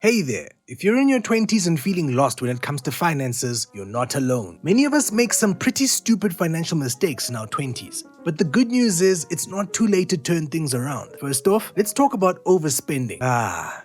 Hey there, if you're in your 20s and feeling lost when it comes to finances, you're not alone. Many of us make some pretty stupid financial mistakes in our 20s. But the good news is, it's not too late to turn things around. First off, let's talk about overspending.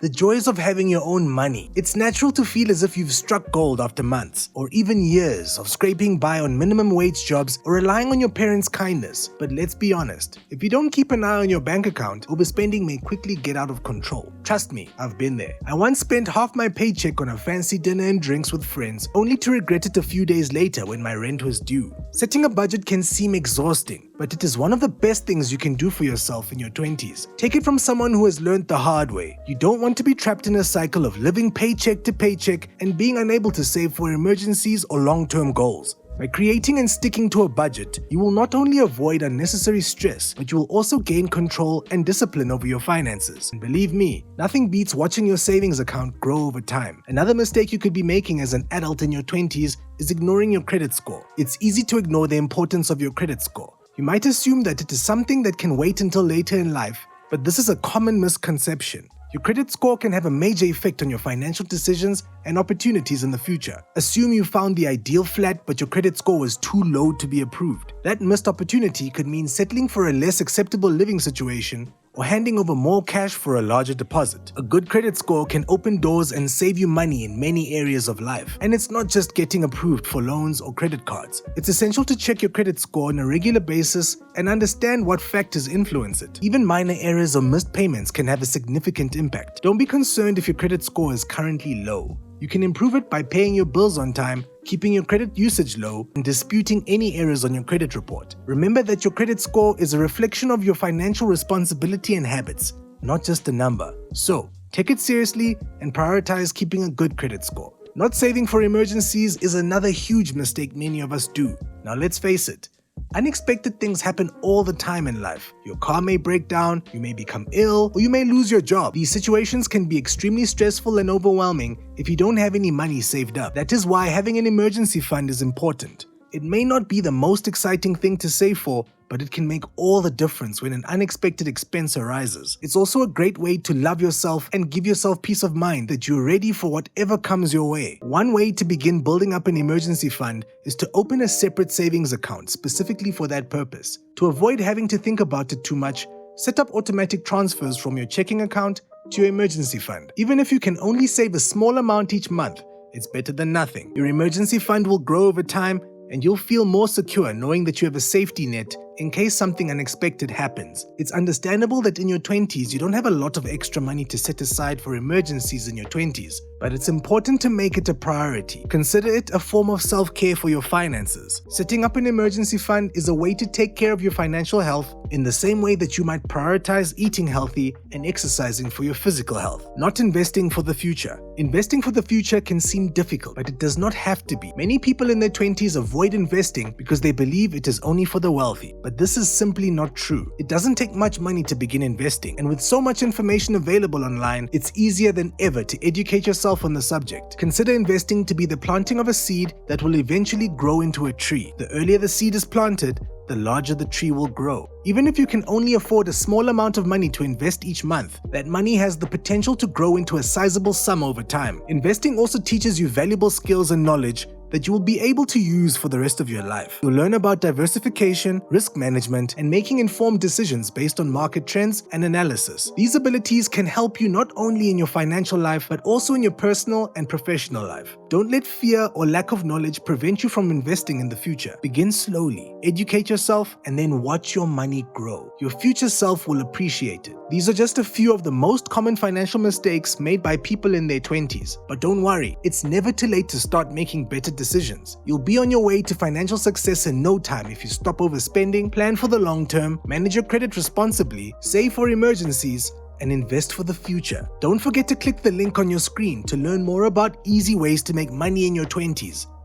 The joys of having your own money. It's natural to feel as if you've struck gold after months, or even years of scraping by on minimum wage jobs or relying on your parents' kindness. But let's be honest, if you don't keep an eye on your bank account, overspending may quickly get out of control. Trust me, I've been there. I once spent half my paycheck on a fancy dinner and drinks with friends, only to regret it a few days later when my rent was due. Setting a budget can seem exhausting, but it is one of the best things you can do for yourself in your 20s. Take it from someone who has learned the hard way. You don't want to be trapped in a cycle of living paycheck to paycheck and being unable to save for emergencies or long-term goals. By creating and sticking to a budget, you will not only avoid unnecessary stress, but you will also gain control and discipline over your finances. And believe me, nothing beats watching your savings account grow over time. Another mistake you could be making as an adult in your 20s is ignoring your credit score. It's easy to ignore the importance of your credit score. You might assume that it is something that can wait until later in life, but this is a common misconception. Your credit score can have a major effect on your financial decisions and opportunities in the future. Assume you found the ideal flat, but your credit score was too low to be approved. That missed opportunity could mean settling for a less acceptable living situation or handing over more cash for a larger deposit. A good credit score can open doors and save you money in many areas of life. And it's not just getting approved for loans or credit cards. It's essential to check your credit score on a regular basis and understand what factors influence it. Even minor errors or missed payments can have a significant impact. Don't be concerned if your credit score is currently low. You can improve it by paying your bills on time, keeping your credit usage low, and disputing any errors on your credit report. Remember that your credit score is a reflection of your financial responsibility and habits, not just a number. So, take it seriously and prioritize keeping a good credit score. Not saving for emergencies is another huge mistake many of us do. Now let's face it, unexpected things happen all the time in life. Your car may break down, you may become ill, or you may lose your job. These situations can be extremely stressful and overwhelming if you don't have any money saved up. That is why having an emergency fund is important. It may not be the most exciting thing to save for, but it can make all the difference when an unexpected expense arises. It's also a great way to love yourself and give yourself peace of mind that you're ready for whatever comes your way. One way to begin building up an emergency fund is to open a separate savings account specifically for that purpose. To avoid having to think about it too much, set up automatic transfers from your checking account to your emergency fund. Even if you can only save a small amount each month, it's better than nothing. Your emergency fund will grow over time, and you'll feel more secure knowing that you have a safety net in case something unexpected happens. It's understandable that in your 20s you don't have a lot of extra money to set aside for emergencies in your 20s, but it's important to make it a priority. Consider it a form of self-care for your finances. Setting up an emergency fund is a way to take care of your financial health in the same way that you might prioritize eating healthy and exercising for your physical health. Not investing for the future. Investing for the future can seem difficult, but it does not have to be. Many people in their 20s avoid investing because they believe it is only for the wealthy. But this is simply not true. It doesn't take much money to begin investing, and with so much information available online, it's easier than ever to educate yourself on the subject. Consider investing to be the planting of a seed that will eventually grow into a tree. The earlier the seed is planted, the larger the tree will grow. Even if you can only afford a small amount of money to invest each month, that money has the potential to grow into a sizable sum over time. Investing also teaches you valuable skills and knowledge that you will be able to use for the rest of your life. You'll learn about diversification, risk management, and making informed decisions based on market trends and analysis. These abilities can help you not only in your financial life, but also in your personal and professional life. Don't let fear or lack of knowledge prevent you from investing in the future. Begin slowly, educate yourself, and then watch your money grow. Your future self will appreciate it. These are just a few of the most common financial mistakes made by people in their 20s. But don't worry, it's never too late to start making better decisions. You'll be on your way to financial success in no time if you stop overspending, plan for the long term, manage your credit responsibly, save for emergencies, and invest for the future. Don't forget to click the link on your screen to learn more about easy ways to make money in your 20s.